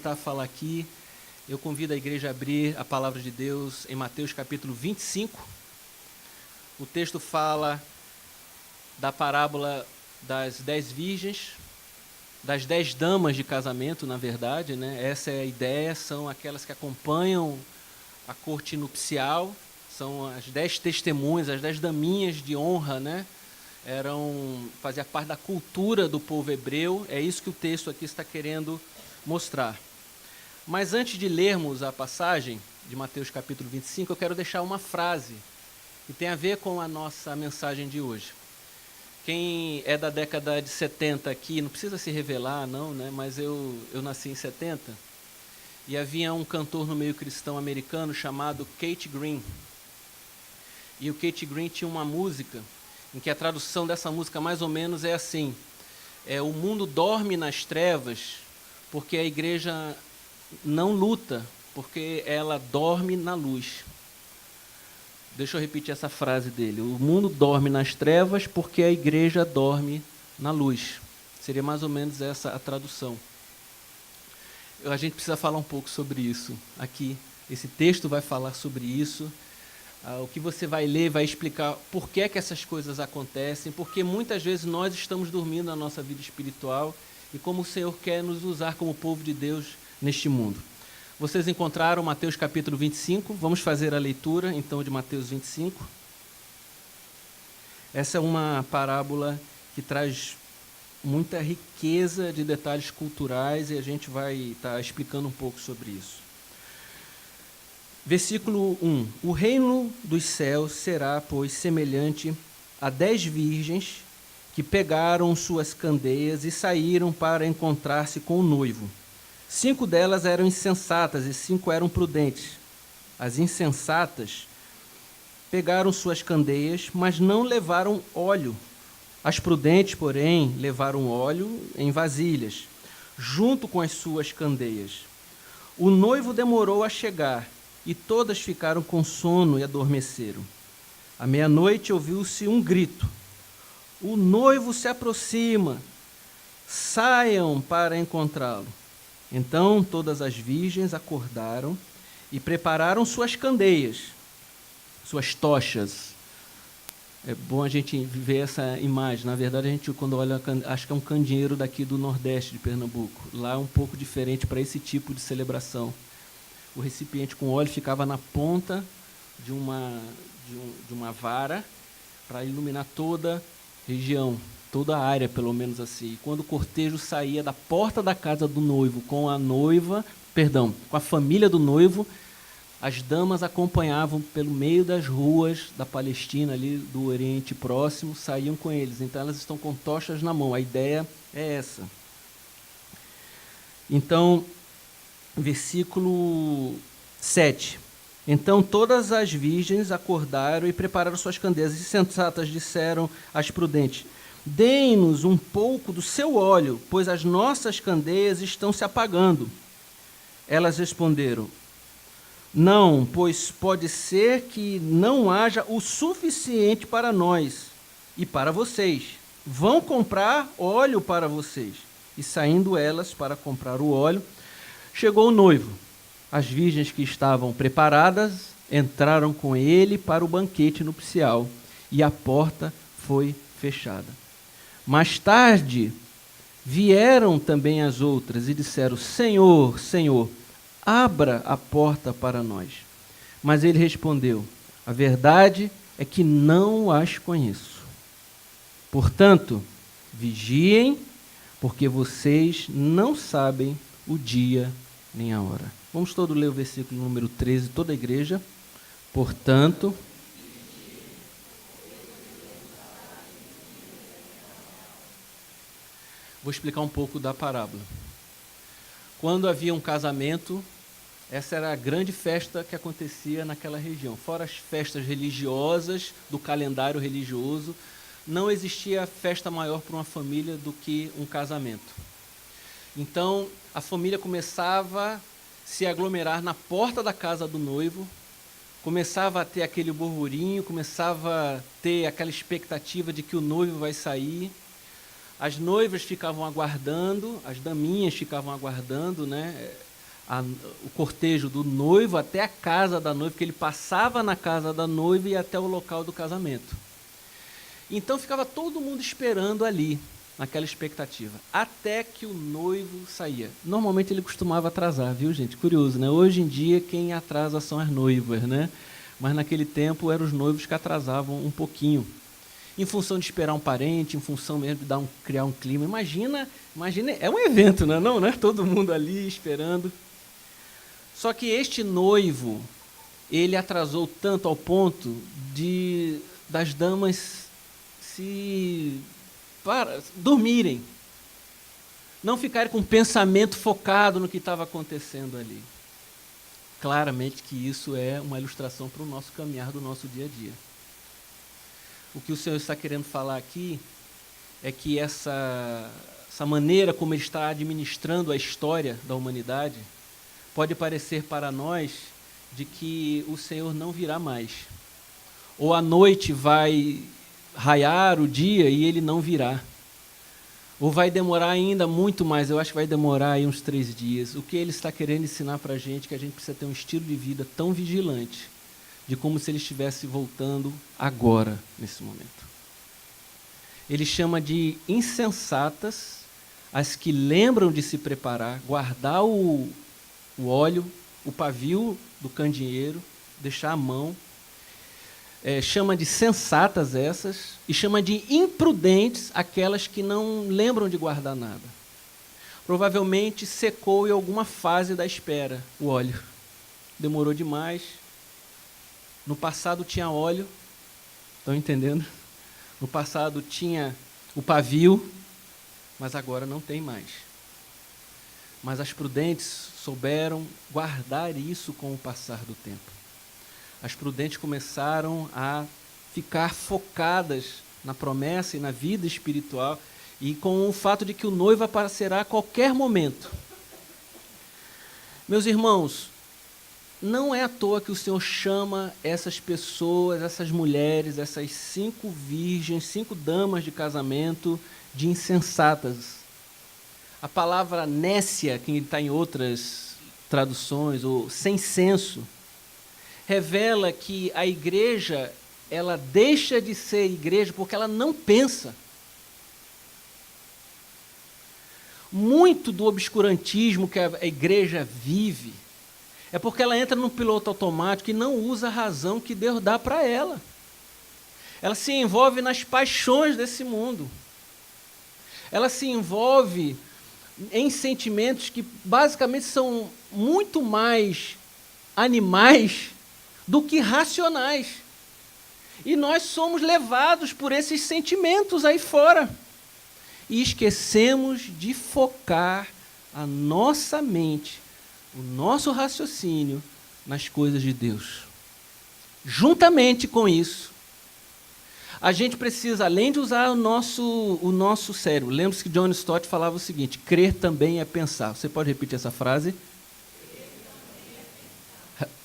tentar falar aqui, eu convido a igreja a abrir a palavra de Deus em Mateus capítulo 25. O texto fala da parábola das 10 virgens, das 10 damas de casamento, na verdade, né? Essa é a ideia, são aquelas que acompanham a corte nupcial, são as 10 testemunhas, as 10 daminhas de honra, né? Fazia parte da cultura do povo hebreu, é isso que o texto aqui está querendo mostrar. Mas antes de lermos a passagem de Mateus capítulo 25, eu quero deixar uma frase que tem a ver com a nossa mensagem de hoje. Quem é da década de 70 aqui, não precisa se revelar não, né? Mas eu nasci em 70 e havia um cantor no meio cristão americano chamado Keith Green. E o Keith Green tinha uma música em que a tradução dessa música mais ou menos é assim: o mundo dorme nas trevas porque a igreja não luta, porque ela dorme na luz. Deixa eu repetir essa frase dele: o mundo dorme nas trevas porque a igreja dorme na luz. Seria mais ou menos essa a tradução. A gente precisa falar um pouco sobre isso aqui. Esse texto vai falar sobre isso. O que você vai ler vai explicar por que essas coisas acontecem, porque muitas vezes nós estamos dormindo na nossa vida espiritual e como o Senhor quer nos usar como povo de Deus neste mundo. Vocês encontraram Mateus capítulo 25, vamos fazer a leitura então de Mateus 25. Essa é uma parábola que traz muita riqueza de detalhes culturais e a gente vai estar explicando um pouco sobre isso. Versículo 1. O reino dos céus será, pois, semelhante a 10 virgens que pegaram suas candeias e saíram para encontrar-se com o noivo. 5 delas eram insensatas e 5 eram prudentes. As insensatas pegaram suas candeias, mas não levaram óleo. As prudentes, porém, levaram óleo em vasilhas, junto com as suas candeias. O noivo demorou a chegar, e todas ficaram com sono e adormeceram. À meia-noite ouviu-se um grito: o noivo se aproxima, saiam para encontrá-lo. Então todas as virgens acordaram e prepararam suas candeias, suas tochas. É bom a gente ver essa imagem. Na verdade, a gente, quando olha, acho que é um candeeiro daqui do Nordeste de Pernambuco. Lá é um pouco diferente para esse tipo de celebração. O recipiente com óleo ficava na ponta de uma vara para iluminar toda a região, toda a área, pelo menos assim. E quando o cortejo saía da porta da casa do noivo com a família do noivo, as damas acompanhavam pelo meio das ruas da Palestina, ali do Oriente Próximo, saíam com eles. Então elas estão com tochas na mão. A ideia é essa. Então, versículo 7. Então todas as virgens acordaram e prepararam suas candeias. As insensatas disseram às prudentes: deem-nos um pouco do seu óleo, pois as nossas candeias estão se apagando. Elas responderam: não, pois pode ser que não haja o suficiente para nós e para vocês. Vão comprar óleo para vocês. E saindo elas para comprar o óleo, chegou o noivo. As virgens que estavam preparadas entraram com ele para o banquete nupcial e a porta foi fechada. Mais tarde vieram também as outras e disseram: Senhor, Senhor, abra a porta para nós. Mas ele respondeu: a verdade é que não as conheço. Portanto, vigiem, porque vocês não sabem o dia nem a hora. Vamos todos ler o versículo número 13, toda a igreja. Portanto, vou explicar um pouco da parábola. Quando havia um casamento, essa era a grande festa que acontecia naquela região. Fora as festas religiosas, do calendário religioso, não existia festa maior para uma família do que um casamento. Então, a família começava a se aglomerar na porta da casa do noivo, começava a ter aquele burburinho, começava a ter aquela expectativa de que o noivo vai sair. As noivas ficavam aguardando, as daminhas ficavam aguardando, né? o cortejo do noivo até a casa da noiva, que ele passava na casa da noiva e até o local do casamento. Então ficava todo mundo esperando ali, naquela expectativa, até que o noivo saía. Normalmente ele costumava atrasar, viu, gente? Curioso, né? Hoje em dia quem atrasa são as noivas, né? Mas naquele tempo eram os noivos que atrasavam um pouquinho, em função de esperar um parente, em função mesmo de criar um clima. Imagina, é um evento, não, né? Todo mundo ali esperando. Só que este noivo, ele atrasou tanto ao ponto das damas dormirem, não ficarem com o pensamento focado no que estava acontecendo ali. Claramente que isso é uma ilustração para o nosso caminhar do nosso dia a dia. O que o Senhor está querendo falar aqui é que essa maneira como Ele está administrando a história da humanidade pode parecer para nós de que o Senhor não virá mais. Ou a noite vai raiar o dia e Ele não virá. Ou vai demorar ainda muito mais, eu acho que vai demorar aí uns 3 dias. O que Ele está querendo ensinar para a gente é que a gente precisa ter um estilo de vida tão vigilante, de como se Ele estivesse voltando agora, nesse momento. Ele chama de insensatas as que lembram de se preparar, guardar o óleo, o pavio do candeeiro, deixar a mão. Chama de sensatas essas, e chama de imprudentes aquelas que não lembram de guardar nada. Provavelmente secou em alguma fase da espera o óleo. Demorou demais. No passado tinha óleo, estão entendendo? No passado tinha o pavio, mas agora não tem mais. Mas as prudentes souberam guardar isso com o passar do tempo. As prudentes começaram a ficar focadas na promessa e na vida espiritual e com o fato de que o noivo aparecerá a qualquer momento. Meus irmãos, não é à toa que o Senhor chama essas pessoas, essas mulheres, essas 5 virgens, 5 damas de casamento, de insensatas. A palavra nécia, que está em outras traduções, ou sem senso, revela que a igreja, ela deixa de ser igreja porque ela não pensa. Muito do obscurantismo que a igreja vive é porque ela entra no piloto automático e não usa a razão que Deus dá para ela. Ela se envolve nas paixões desse mundo. Ela se envolve em sentimentos que basicamente são muito mais animais do que racionais. E nós somos levados por esses sentimentos aí fora. E esquecemos de focar a nossa mente, o nosso raciocínio nas coisas de Deus. Juntamente com isso, a gente precisa, além de usar o nosso cérebro, lembre-se que John Stott falava o seguinte: crer também é pensar. Você pode repetir essa frase?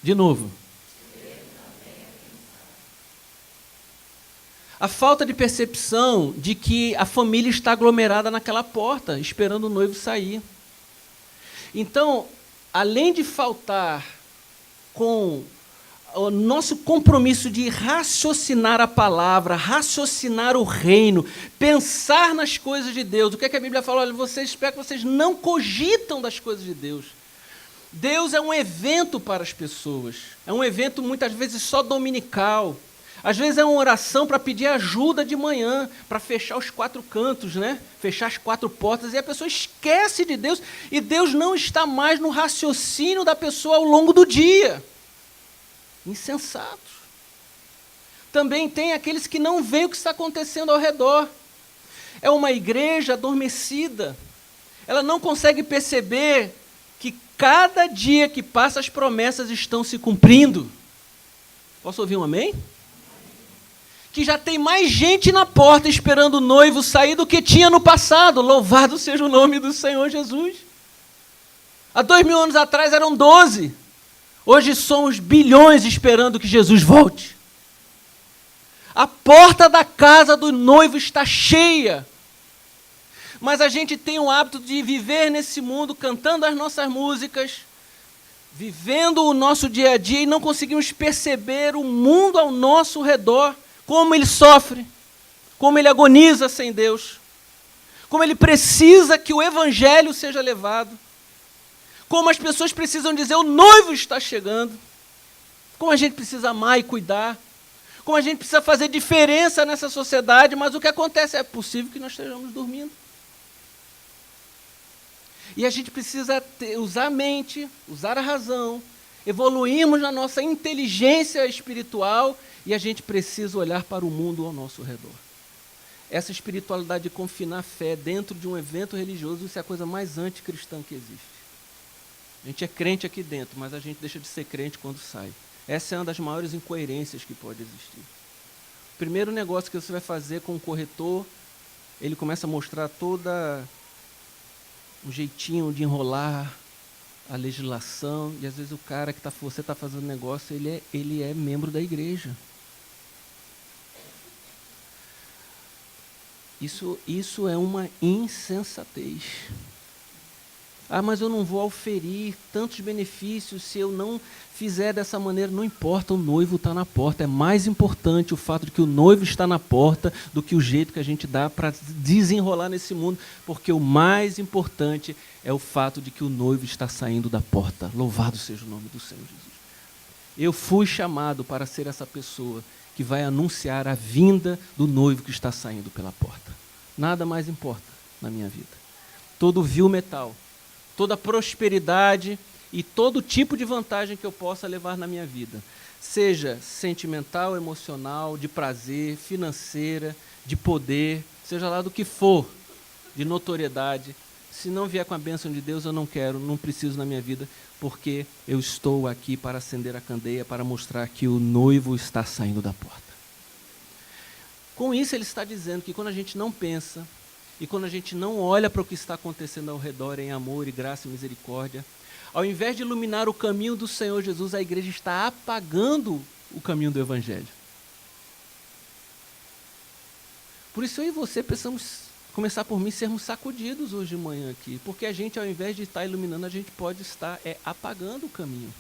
De novo. A falta de percepção de que a família está aglomerada naquela porta, esperando o noivo sair. Então, além de faltar com o nosso compromisso de raciocinar a palavra, raciocinar o reino, pensar nas coisas de Deus, o que é que a Bíblia fala? Olha, espero que vocês não cogitam das coisas de Deus. Deus é um evento para as pessoas, é um evento muitas vezes só dominical. Às vezes é uma oração para pedir ajuda de manhã, para fechar os 4 cantos, né? Fechar as 4 portas, e a pessoa esquece de Deus, e Deus não está mais no raciocínio da pessoa ao longo do dia. Insensatos. Também tem aqueles que não veem o que está acontecendo ao redor. É uma igreja adormecida. Ela não consegue perceber que cada dia que passa as promessas estão se cumprindo. Posso ouvir um amém? Que já tem mais gente na porta esperando o noivo sair do que tinha no passado. Louvado seja o nome do Senhor Jesus. Há 2000 anos atrás eram 12. Hoje somos bilhões esperando que Jesus volte. A porta da casa do noivo está cheia. Mas a gente tem o hábito de viver nesse mundo cantando as nossas músicas, vivendo o nosso dia a dia e não conseguimos perceber o mundo ao nosso redor, como ele sofre, como ele agoniza sem Deus, como ele precisa que o evangelho seja levado, como as pessoas precisam dizer, o noivo está chegando, como a gente precisa amar e cuidar, como a gente precisa fazer diferença nessa sociedade, mas o que acontece é possível que nós estejamos dormindo. E a gente precisa usar a mente, usar a razão, evoluirmos na nossa inteligência espiritual e a gente precisa olhar para o mundo ao nosso redor. Essa espiritualidade de confinar a fé dentro de um evento religioso, isso é a coisa mais anticristã que existe. A gente é crente aqui dentro, mas a gente deixa de ser crente quando sai. Essa é uma das maiores incoerências que pode existir. O primeiro negócio que você vai fazer com o corretor, ele começa a mostrar toda um jeitinho de enrolar a legislação, e às vezes o cara que você está fazendo negócio, ele é membro da igreja. Isso é uma insensatez. Ah, mas eu não vou auferir tantos benefícios se eu não fizer dessa maneira. Não importa, o noivo está na porta. É mais importante o fato de que o noivo está na porta do que o jeito que a gente dá para desenrolar nesse mundo, porque o mais importante é o fato de que o noivo está saindo da porta. Louvado seja o nome do Senhor Jesus. Eu fui chamado para ser essa pessoa que vai anunciar a vinda do noivo que está saindo pela porta. Nada mais importa na minha vida. Todo vil metal, toda prosperidade e todo tipo de vantagem que eu possa levar na minha vida, seja sentimental, emocional, de prazer, financeira, de poder, seja lá do que for, de notoriedade, se não vier com a bênção de Deus, eu não quero, não preciso na minha vida, porque eu estou aqui para acender a candeia, para mostrar que o noivo está saindo da porta. Com isso, ele está dizendo que quando a gente não pensa, e quando a gente não olha para o que está acontecendo ao redor em amor e graça e misericórdia, ao invés de iluminar o caminho do Senhor Jesus, a igreja está apagando o caminho do Evangelho. Por isso eu e você precisamos começar por mim, sermos sacudidos hoje de manhã aqui, porque a gente, ao invés de estar iluminando, a gente pode estar apagando o caminho.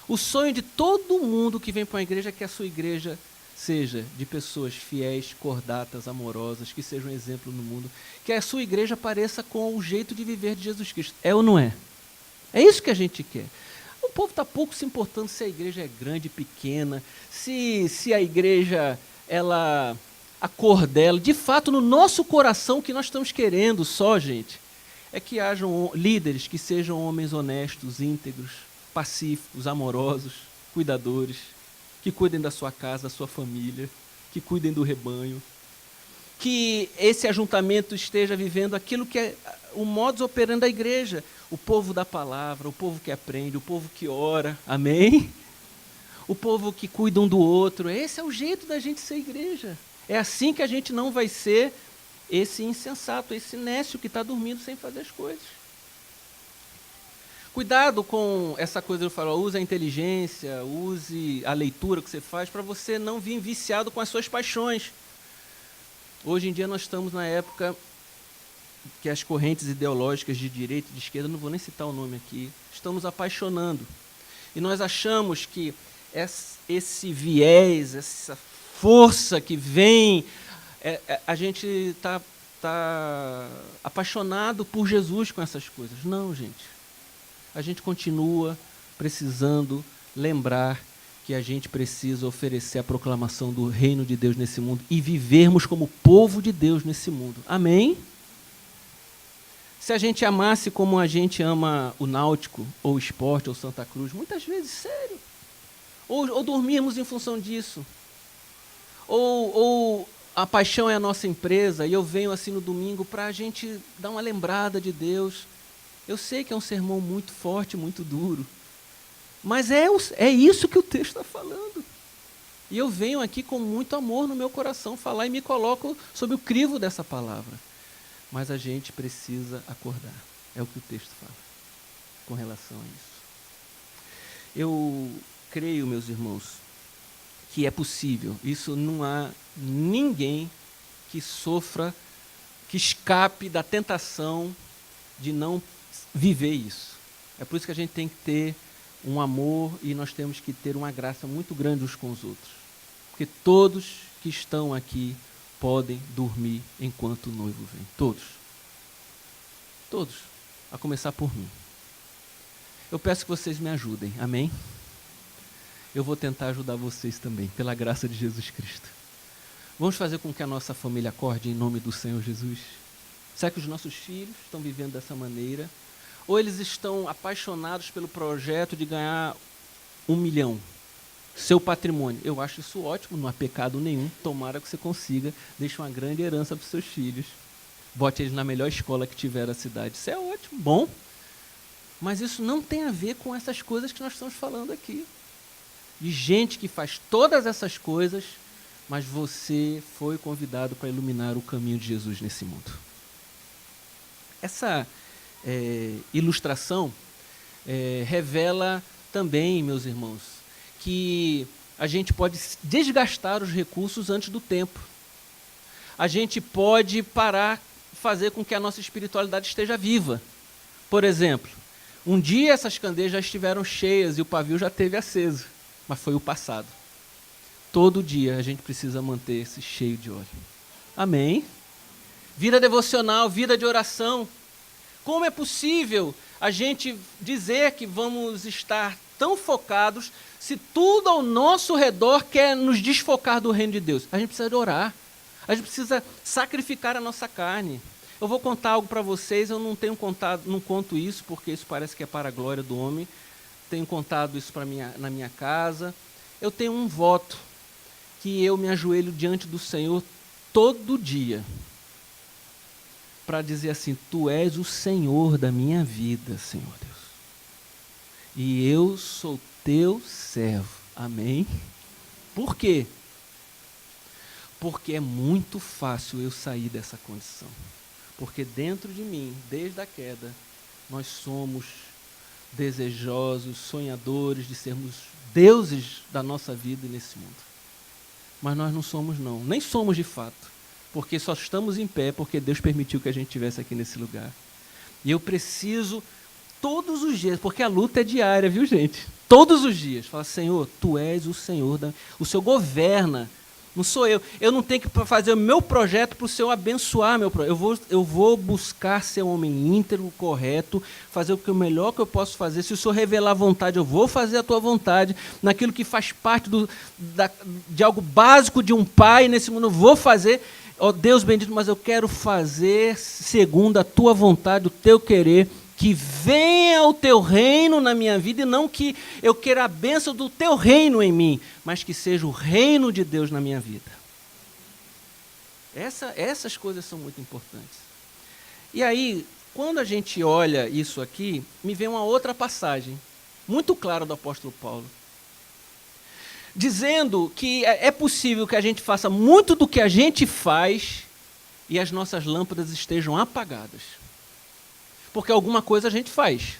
O sonho de todo mundo que vem para a igreja é que a sua igreja seja de pessoas fiéis, cordatas, amorosas, que sejam um exemplo no mundo, que a sua igreja pareça com o jeito de viver de Jesus Cristo. É ou não é? É isso que a gente quer. O povo está pouco se importando se a igreja é grande, pequena, se a igreja, a cor dela. De fato, no nosso coração, o que nós estamos querendo só, gente, é que hajam líderes que sejam homens honestos, íntegros, pacíficos, amorosos, cuidadores, que cuidem da sua casa, da sua família, que cuidem do rebanho, que esse ajuntamento esteja vivendo aquilo que é o modus operandi da igreja, o povo da palavra, o povo que aprende, o povo que ora, amém? O povo que cuida um do outro. Esse é o jeito da gente ser igreja. É assim que a gente não vai ser esse insensato, esse nécio que está dormindo sem fazer as coisas. Cuidado com essa coisa que eu falo, use a inteligência, use a leitura que você faz para você não vir viciado com as suas paixões. Hoje em dia nós estamos na época que as correntes ideológicas de direita e de esquerda, não vou nem citar o nome aqui, estamos apaixonando. E nós achamos que esse viés, essa força que vem, a gente está apaixonado por Jesus com essas coisas. Não, gente. A gente continua precisando lembrar que a gente precisa oferecer a proclamação do reino de Deus nesse mundo e vivermos como povo de Deus nesse mundo. Amém? Se a gente amasse como a gente ama o Náutico, ou o Esporte, ou Santa Cruz, muitas vezes, sério. Ou dormíamos em função disso. Ou a paixão é a nossa empresa, e eu venho assim no domingo para a gente dar uma lembrada de Deus. Eu sei que é um sermão muito forte, muito duro, mas é isso que o texto está falando. E eu venho aqui com muito amor no meu coração falar e me coloco sob o crivo dessa palavra. Mas a gente precisa acordar. É o que o texto fala com relação a isso. Eu creio, meus irmãos, que é possível. Isso não há ninguém que sofra, que escape da tentação de não viver isso. É por isso que a gente tem que ter um amor e nós temos que ter uma graça muito grande uns com os outros. Porque todos que estão aqui podem dormir enquanto o noivo vem. Todos. Todos. A começar por mim. Eu peço que vocês me ajudem. Amém? Eu vou tentar ajudar vocês também, pela graça de Jesus Cristo. Vamos fazer com que a nossa família acorde em nome do Senhor Jesus? Será que os nossos filhos estão vivendo dessa maneira? Ou eles estão apaixonados pelo projeto de ganhar 1 milhão? Seu patrimônio. Eu acho isso ótimo, não há pecado nenhum. Tomara que você consiga. Deixe uma grande herança para os seus filhos. Bote eles na melhor escola que tiver a cidade. Isso é ótimo, bom. Mas isso não tem a ver com essas coisas que nós estamos falando aqui. De gente que faz todas essas coisas, mas você foi convidado para iluminar o caminho de Jesus nesse mundo. Essa ilustração revela também, meus irmãos, que a gente pode desgastar os recursos antes do tempo. A gente pode parar, fazer com que a nossa espiritualidade esteja viva. Por exemplo, um dia essas candeias já estiveram cheias e o pavio já esteve aceso, mas foi o passado. Todo dia a gente precisa manter-se cheio de óleo. Amém? Vida devocional, vida de oração. Como é possível a gente dizer que vamos estar tão focados se tudo ao nosso redor quer nos desfocar do reino de Deus? A gente precisa orar. A gente precisa sacrificar a nossa carne. Eu vou contar algo para vocês, eu não conto isso porque isso parece que é para a glória do homem. Tenho contado isso na minha casa. Eu tenho um voto que eu me ajoelho diante do Senhor todo dia para dizer assim: Tu és o Senhor da minha vida, Senhor Deus. E eu sou teu servo. Amém? Por quê? Porque é muito fácil eu sair dessa condição. Porque dentro de mim, desde a queda, nós somos desejosos, sonhadores de sermos deuses da nossa vida nesse mundo. Mas nós não somos não, nem somos de fato. Porque só estamos em pé porque Deus permitiu que a gente estivesse aqui nesse lugar. E eu preciso, todos os dias, porque a luta é diária, viu gente? Todos os dias, fala: Senhor, Tu és o Senhor, o Senhor governa. Não sou eu. Eu não tenho que fazer o meu projeto para o Senhor abençoar meu projeto. Eu vou buscar ser um homem íntegro, correto, fazer o melhor que eu posso fazer. Se o Senhor revelar a vontade, eu vou fazer a Tua vontade. Naquilo que faz parte de algo básico de um pai nesse mundo, eu vou fazer. Ó Deus bendito, mas eu quero fazer segundo a Tua vontade, o Teu querer. Que venha o Teu reino na minha vida e não que eu queira a bênção do Teu reino em mim, mas que seja o reino de Deus na minha vida. Essas coisas são muito importantes. E aí, quando a gente olha isso aqui, me vem uma outra passagem, muito clara do apóstolo Paulo, dizendo que é possível que a gente faça muito do que a gente faz e as nossas lâmpadas estejam apagadas. Porque alguma coisa a gente faz.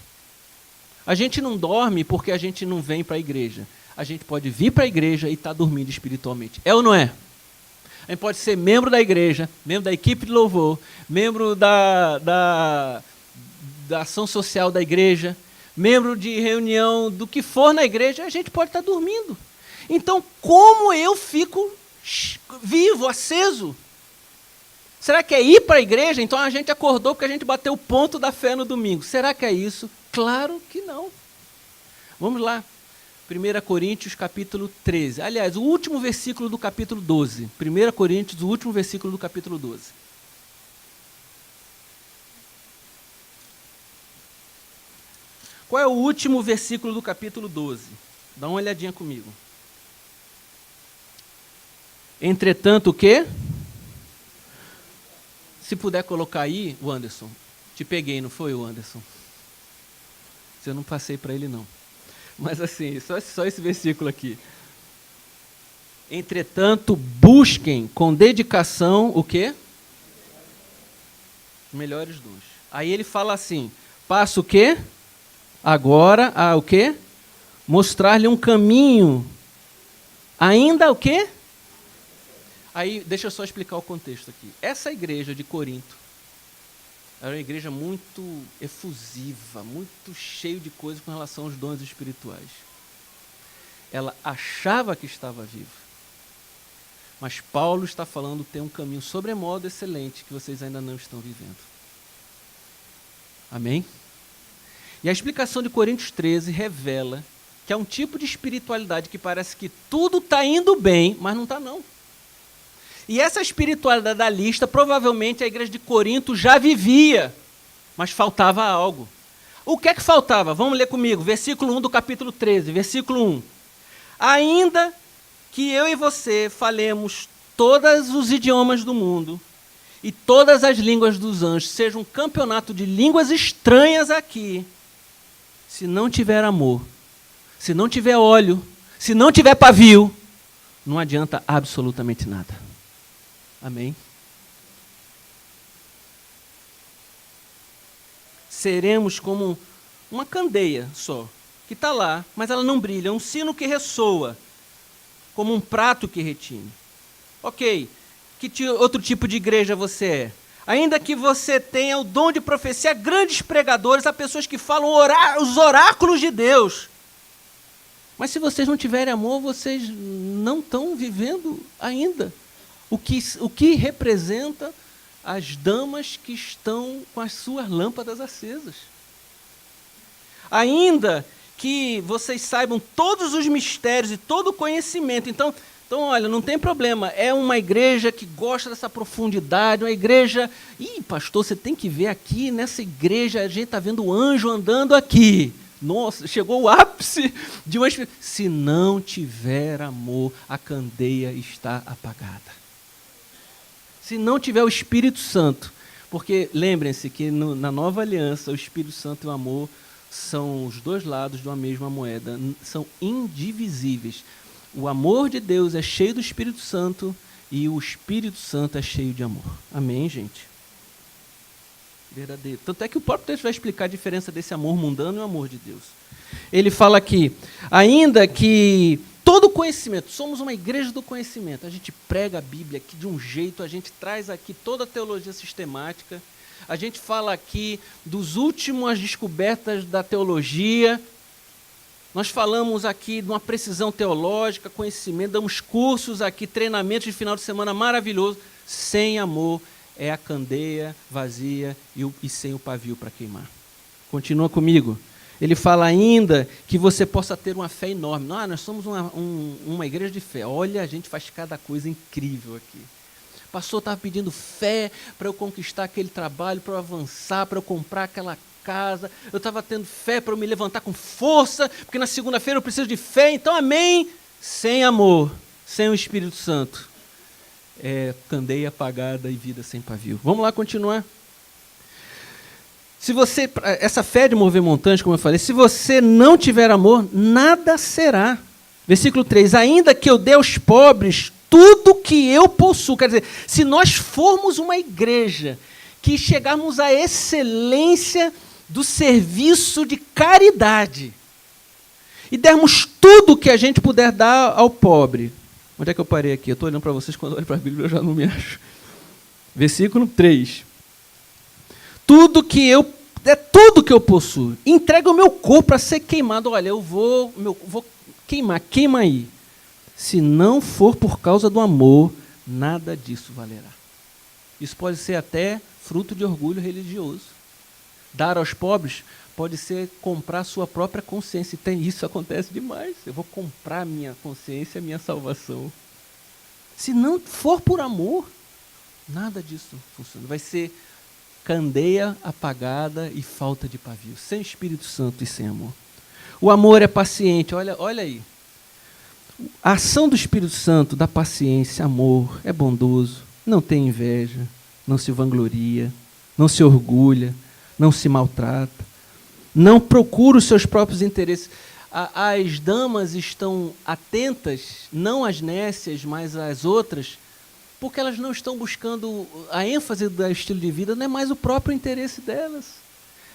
A gente não dorme porque a gente não vem para a igreja. A gente pode vir para a igreja e estar dormindo espiritualmente. É ou não é? A gente pode ser membro da igreja, membro da equipe de louvor, membro da ação social da igreja, membro de reunião do que for na igreja, a gente pode estar dormindo. Então, como eu fico vivo, aceso? Será que é ir para a igreja? Então a gente acordou porque a gente bateu o ponto da fé no domingo. Será que é isso? Claro que não. Vamos lá. 1 Coríntios, capítulo 13. Aliás, o último versículo do capítulo 12. 1 Coríntios, o último versículo do capítulo 12. Qual é o último versículo do capítulo 12? Dá uma olhadinha comigo. Entretanto, o quê? Se puder colocar aí, o Anderson. Te peguei, não foi, o Anderson? Eu não passei para ele, não. Mas assim, só esse versículo aqui. Entretanto, busquem com dedicação o quê? Os melhores dons. Aí ele fala assim, passa o quê? Agora a o quê? Mostrar-lhe um caminho. Ainda o quê? Aí, deixa eu só explicar o contexto aqui. Essa igreja de Corinto, Era uma igreja muito efusiva, muito cheia de coisas com relação aos dons espirituais. Ela achava que estava viva. Mas Paulo está falando que tem um caminho sobremodo excelente que vocês ainda não estão vivendo. Amém? E a explicação de Coríntios 13 revela que há um tipo de espiritualidade que parece que tudo está indo bem, mas não está não. E essa espiritualidade da lista, provavelmente a igreja de Corinto já vivia, mas faltava algo. O que é que faltava? Vamos ler comigo, versículo 1 do capítulo 13, versículo 1. Ainda que eu e você falemos todos os idiomas do mundo e todas as línguas dos anjos, seja um campeonato de línguas estranhas aqui, se não tiver amor, se não tiver óleo, se não tiver pavio, não adianta absolutamente nada. Amém? Seremos como uma candeia só, que está lá, mas ela não brilha, é um sino que ressoa, como um prato que retine. Ok, que outro tipo de igreja você é? Ainda que você tenha o dom de profecia, grandes pregadores, há pessoas que falam os oráculos de Deus. Mas se vocês não tiverem amor, vocês não estão vivendo ainda o que representa as damas que estão com as suas lâmpadas acesas. Ainda que vocês saibam todos os mistérios e todo o conhecimento. Então, olha, não tem problema. É uma igreja que gosta dessa profundidade, uma igreja... Ih, pastor, você tem que ver aqui, nessa igreja, a gente está vendo o anjo andando aqui. Nossa, chegou o ápice de uma... Se não tiver amor, a candeia está apagada. Se não tiver o Espírito Santo, porque lembrem-se que na nova aliança, o Espírito Santo e o amor são os dois lados de uma mesma moeda, são indivisíveis. O amor de Deus é cheio do Espírito Santo e o Espírito Santo é cheio de amor. Amém, gente? Verdadeiro. Tanto é que o próprio texto vai explicar a diferença desse amor mundano e o amor de Deus. Ele fala aqui, ainda que todo conhecimento, somos uma igreja do conhecimento, a gente prega a Bíblia aqui de um jeito, a gente traz aqui toda a teologia sistemática, a gente fala aqui dos últimas descobertas da teologia, nós falamos aqui de uma precisão teológica, conhecimento, damos cursos aqui, treinamentos de final de semana maravilhoso. Sem amor é a candeia vazia e sem o pavio para queimar. Continua comigo. Ele fala ainda que você possa ter uma fé enorme. Nós somos uma igreja de fé. Olha, a gente faz cada coisa incrível aqui. O pastor estava pedindo fé para eu conquistar aquele trabalho, para eu avançar, para eu comprar aquela casa. Eu estava tendo fé para eu me levantar com força, porque na segunda-feira eu preciso de fé. Então, amém. Sem amor, sem o Espírito Santo, é candeia apagada e vida sem pavio. Vamos lá continuar. Se você, essa fé de mover montanhas, como eu falei, se você não tiver amor, nada será. Versículo 3, ainda que eu dê aos pobres tudo que eu possuo. Quer dizer, se nós formos uma igreja que chegarmos à excelência do serviço de caridade e dermos tudo que a gente puder dar ao pobre. Onde é que eu parei aqui? Eu estou olhando para vocês, quando eu olho para a Bíblia eu já não me acho. Versículo 3. Tudo que eu possuo. Entrega o meu corpo para ser queimado. Olha, eu vou queimar, queima aí. Se não for por causa do amor, nada disso valerá. Isso pode ser até fruto de orgulho religioso. Dar aos pobres pode ser comprar sua própria consciência. Isso acontece demais. Eu vou comprar minha consciência, minha salvação. Se não for por amor, nada disso funciona. Vai ser candeia apagada e falta de pavio, sem Espírito Santo e sem amor. O amor é paciente, olha aí. A ação do Espírito Santo dá paciência, amor, é bondoso, não tem inveja, não se vangloria, não se orgulha, não se maltrata, não procura os seus próprios interesses. As damas estão atentas, não às nécias, mas às outras, porque elas não estão buscando, a ênfase do estilo de vida não é mais o próprio interesse delas.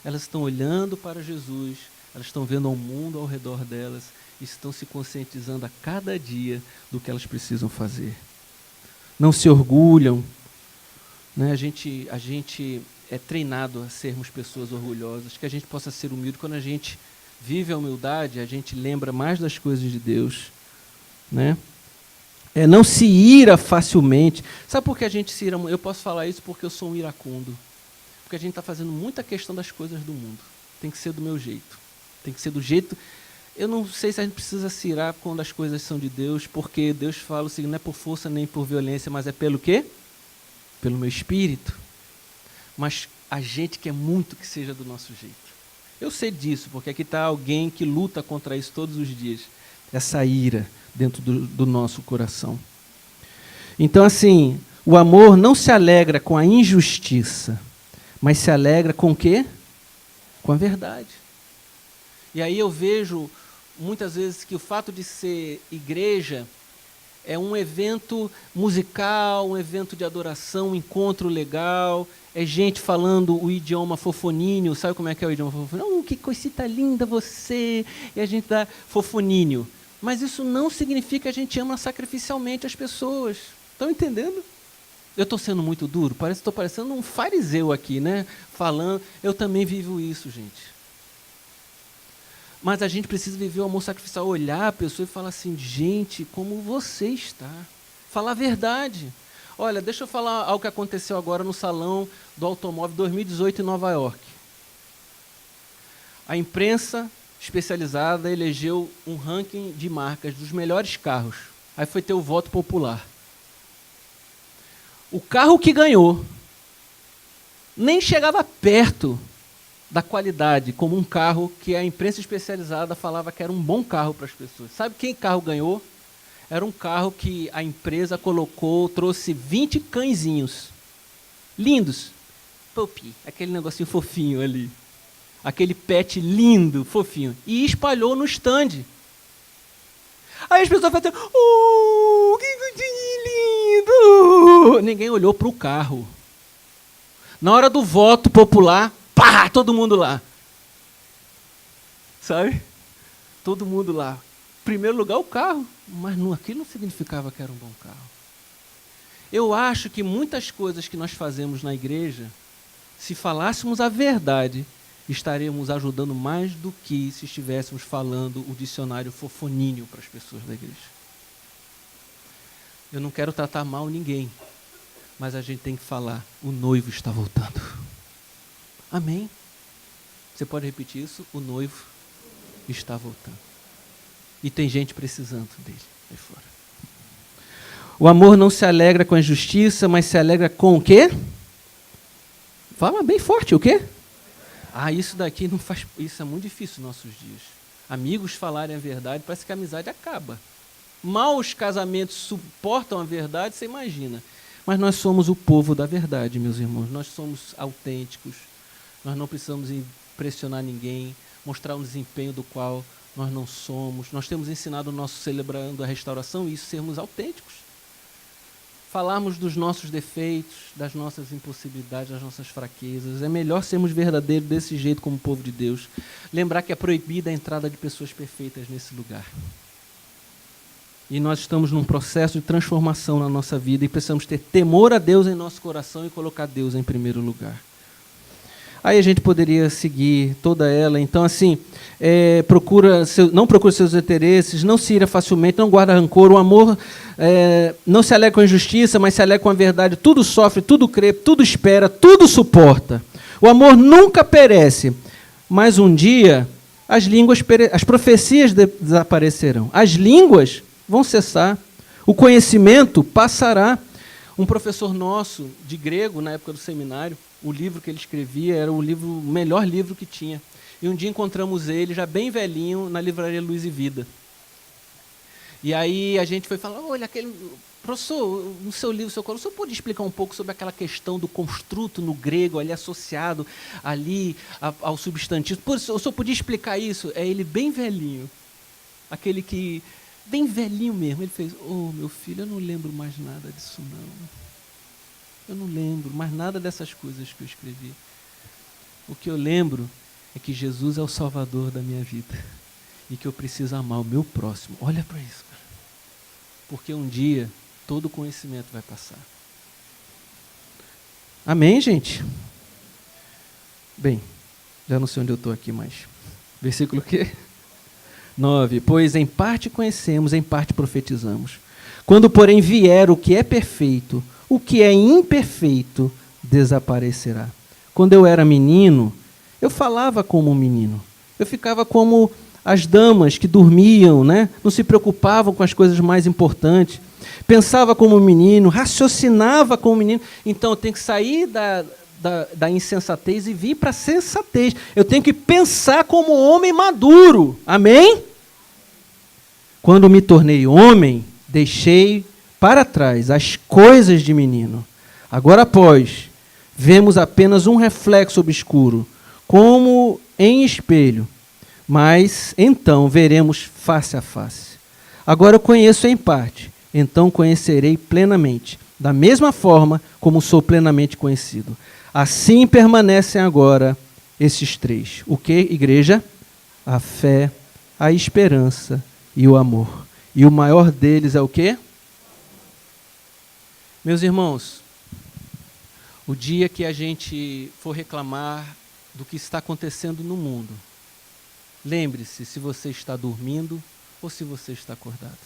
Elas estão olhando para Jesus, elas estão vendo ao mundo ao redor delas e estão se conscientizando a cada dia do que elas precisam fazer. Não se orgulham, né? A gente treinado a sermos pessoas orgulhosas, que a gente possa ser humilde. Quando a gente vive a humildade, a gente lembra mais das coisas de Deus, né? Não se ira facilmente. Sabe por que a gente se ira? Eu posso falar isso porque eu sou um iracundo. Porque a gente está fazendo muita questão das coisas do mundo. Tem que ser do meu jeito. Tem que ser do jeito... Eu não sei se a gente precisa se irar quando as coisas são de Deus, porque Deus fala o seguinte, não é por força nem por violência, mas é pelo quê? Pelo meu espírito. Mas a gente quer muito que seja do nosso jeito. Eu sei disso, porque aqui está alguém que luta contra isso todos os dias. Essa ira dentro do nosso coração. Então, assim, o amor não se alegra com a injustiça, mas se alegra com o quê? Com a verdade. E aí eu vejo, muitas vezes, que o fato de ser igreja é um evento musical, um evento de adoração, um encontro legal, é gente falando o idioma fofoninho, sabe como é que é o idioma fofoninho? Que coisita linda você! E a gente dá fofoninho. Mas isso não significa que a gente ama sacrificialmente as pessoas. Estão entendendo? Eu estou sendo muito duro? Estou parecendo um fariseu aqui, né? Falando, eu também vivo isso, gente. Mas a gente precisa viver o amor sacrificial, olhar a pessoa e falar assim, gente, como você está. Falar a verdade. Olha, deixa eu falar algo que aconteceu agora no Salão do Automóvel 2018 em Nova York. A imprensa especializada elegeu um ranking de marcas dos melhores carros. Aí foi ter o voto popular. O carro que ganhou nem chegava perto da qualidade, como um carro que a imprensa especializada falava que era um bom carro para as pessoas. Sabe quem carro ganhou? Era um carro que a empresa colocou, trouxe 20 cãezinhos. Lindos. Puppy, aquele negocinho fofinho ali. Aquele pet lindo, fofinho. E espalhou no stand. Aí as pessoas falaram, que lindo! Ninguém olhou para o carro. Na hora do voto popular, pá, todo mundo lá. Sabe? Todo mundo lá. Primeiro lugar, o carro. Mas aquilo não significava que era um bom carro. Eu acho que muitas coisas que nós fazemos na igreja, se falássemos a verdade, estaríamos ajudando mais do que se estivéssemos falando o dicionário fofoninho para as pessoas da igreja. Eu não quero tratar mal ninguém, mas a gente tem que falar, o noivo está voltando. Amém? Você pode repetir isso? O noivo está voltando. E tem gente precisando dele aí fora. O amor não se alegra com a injustiça, mas se alegra com o quê? Fala bem forte, o quê? Isso daqui não faz... Isso é muito difícil nos nossos dias. Amigos falarem a verdade, parece que a amizade acaba. Mal os casamentos suportam a verdade, você imagina. Mas nós somos o povo da verdade, meus irmãos. Nós somos autênticos. Nós não precisamos impressionar ninguém, mostrar um desempenho do qual nós não somos. Nós temos ensinado o nosso Celebrando a Restauração isso, sermos autênticos. Falarmos dos nossos defeitos, das nossas impossibilidades, das nossas fraquezas. É melhor sermos verdadeiros desse jeito como povo de Deus. Lembrar que é proibida a entrada de pessoas perfeitas nesse lugar. E nós estamos num processo de transformação na nossa vida e precisamos ter temor a Deus em nosso coração e colocar Deus em primeiro lugar. Aí a gente poderia seguir toda ela. Então, assim, não procura seus interesses, não se ira facilmente, não guarda rancor. O amor não se alegra com a injustiça, mas se alegra com a verdade. Tudo sofre, tudo crê, tudo espera, tudo suporta. O amor nunca perece, mas um dia as profecias desaparecerão. As línguas vão cessar. O conhecimento passará. Um professor nosso de grego, na época do seminário, o livro que ele escrevia era o melhor livro que tinha. E um dia encontramos ele, já bem velhinho, na livraria Luz e Vida. E aí a gente foi falar, olha, professor, no seu livro, o senhor pode explicar um pouco sobre aquela questão do construto no grego, ali associado ali ao substantivo? O senhor podia explicar isso? É ele bem velhinho, aquele que, bem velhinho mesmo, ele fez, meu filho, eu não lembro mais nada disso não. Eu não lembro mais nada dessas coisas que eu escrevi. O que eu lembro é que Jesus é o Salvador da minha vida e que eu preciso amar o meu próximo. Olha para isso, cara. Porque um dia todo conhecimento vai passar. Amém, gente? Bem, já não sei onde eu estou aqui mais. Versículo quê? 9. Pois em parte conhecemos, em parte profetizamos. Quando, porém, vier o que é perfeito, o que é imperfeito desaparecerá. Quando eu era menino, eu falava como um menino. Eu ficava como as damas que dormiam, né? Não se preocupavam com as coisas mais importantes. Pensava como um menino, raciocinava como um menino. Então eu tenho que sair da insensatez e vir para a sensatez. Eu tenho que pensar como um homem maduro. Amém? Quando me tornei homem, deixei para trás as coisas de menino. Agora, pois, vemos apenas um reflexo obscuro, como em espelho, mas então veremos face a face. Agora eu conheço em parte, então conhecerei plenamente, da mesma forma como sou plenamente conhecido. Assim permanecem agora esses três. O que, igreja? A fé, a esperança e o amor. E o maior deles é o quê? Meus irmãos, o dia que a gente for reclamar do que está acontecendo no mundo, lembre-se se você está dormindo ou se você está acordado.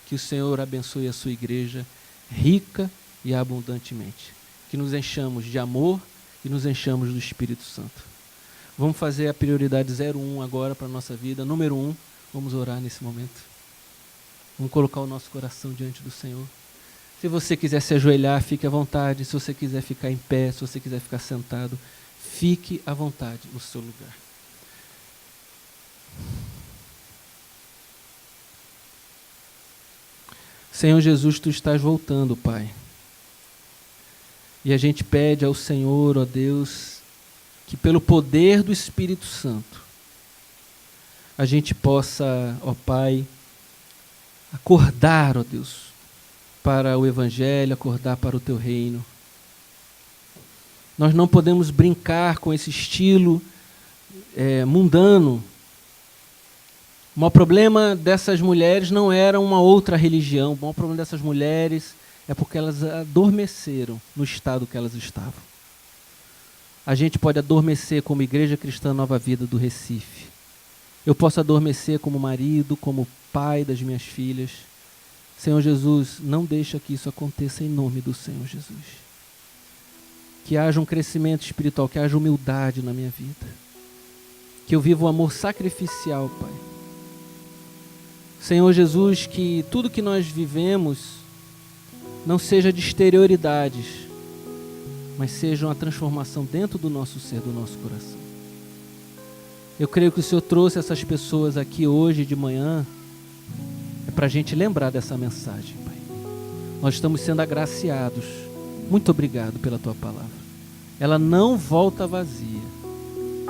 Que o Senhor abençoe a sua igreja rica e abundantemente. Que nos enchamos de amor e nos enchamos do Espírito Santo. Vamos fazer a prioridade 01 agora para a nossa vida. Número 1, vamos orar nesse momento. Vamos colocar o nosso coração diante do Senhor. Se você quiser se ajoelhar, fique à vontade. Se você quiser ficar em pé, se você quiser ficar sentado, fique à vontade no seu lugar. Senhor Jesus, Tu estás voltando, Pai. E a gente pede ao Senhor, ó Deus, que pelo poder do Espírito Santo, a gente possa, ó Pai, acordar, ó Deus, para o Evangelho, acordar para o Teu reino. Nós não podemos brincar com esse estilo mundano. O maior problema dessas mulheres não era uma outra religião. O maior problema dessas mulheres é porque elas adormeceram no estado que elas estavam. A gente pode adormecer como Igreja Cristã Nova Vida do Recife. Eu posso adormecer como marido, como pai das minhas filhas. Senhor Jesus, não deixa que isso aconteça em nome do Senhor Jesus. Que haja um crescimento espiritual, que haja humildade na minha vida. Que eu viva o amor sacrificial, Pai. Senhor Jesus, que tudo que nós vivemos não seja de exterioridades, mas seja uma transformação dentro do nosso ser, do nosso coração. Eu creio que o Senhor trouxe essas pessoas aqui hoje de manhã para a gente lembrar dessa mensagem, Pai. Nós estamos sendo agraciados. Muito obrigado pela Tua palavra. Ela não volta vazia.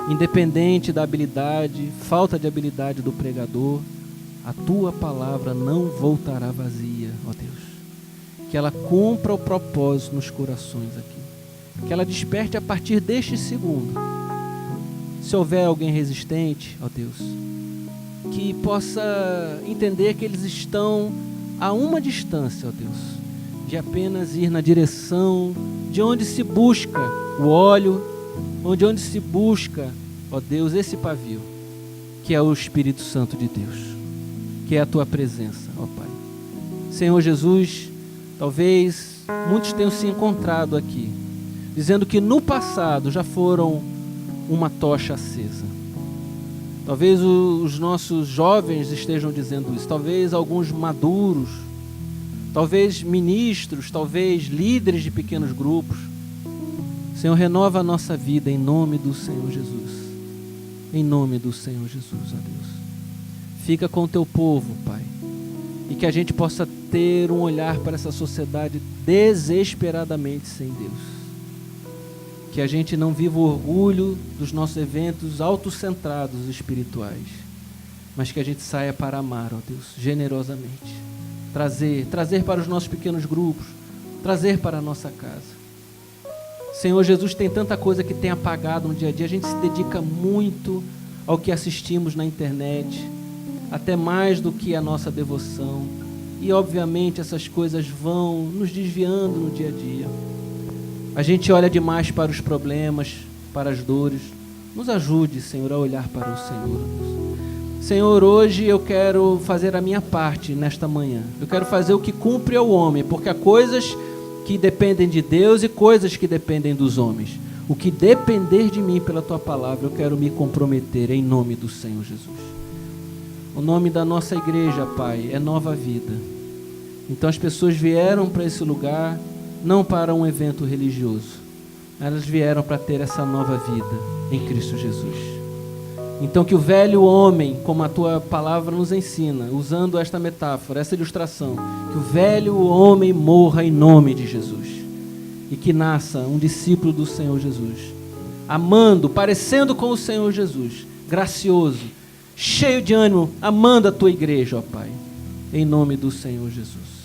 Independente da habilidade, falta de habilidade do pregador, a Tua palavra não voltará vazia, ó Deus. Que ela cumpra o propósito nos corações aqui. Que ela desperte a partir deste segundo. Se houver alguém resistente, ó Deus, que possa entender que eles estão a uma distância, ó Deus, de apenas ir na direção de onde se busca o óleo, onde se busca, ó Deus, esse pavio, que é o Espírito Santo de Deus, que é a Tua presença, ó Pai. Senhor Jesus, talvez muitos tenham se encontrado aqui, dizendo que no passado já foram uma tocha acesa. Talvez os nossos jovens estejam dizendo isso, talvez alguns maduros, talvez ministros, talvez líderes de pequenos grupos. Senhor, renova a nossa vida em nome do Senhor Jesus. Em nome do Senhor Jesus, ó Deus. Fica com o Teu povo, Pai, e que a gente possa ter um olhar para essa sociedade desesperadamente sem Deus. Que a gente não viva o orgulho dos nossos eventos autocentrados espirituais, mas que a gente saia para amar, ó Deus, generosamente. Trazer para os nossos pequenos grupos, trazer para a nossa casa. Senhor Jesus, tem tanta coisa que tem apagado no dia a dia, a gente se dedica muito ao que assistimos na internet, até mais do que a nossa devoção. E obviamente essas coisas vão nos desviando no dia a dia. A gente olha demais para os problemas, para as dores. Nos ajude, Senhor, a olhar para o Senhor. Senhor, hoje eu quero fazer a minha parte nesta manhã. Eu quero fazer o que cumpre ao homem, porque há coisas que dependem de Deus e coisas que dependem dos homens. O que depender de mim pela tua palavra, eu quero me comprometer em nome do Senhor Jesus. O nome da nossa igreja, Pai, é Nova Vida. Então as pessoas vieram para esse lugar não para um evento religioso. Elas vieram para ter essa nova vida em Cristo Jesus. Então que o velho homem, como a tua palavra nos ensina, usando esta metáfora, essa ilustração, que o velho homem morra em nome de Jesus. E que nasça um discípulo do Senhor Jesus, amando, parecendo com o Senhor Jesus, gracioso, cheio de ânimo, amando a tua igreja, ó Pai, em nome do Senhor Jesus.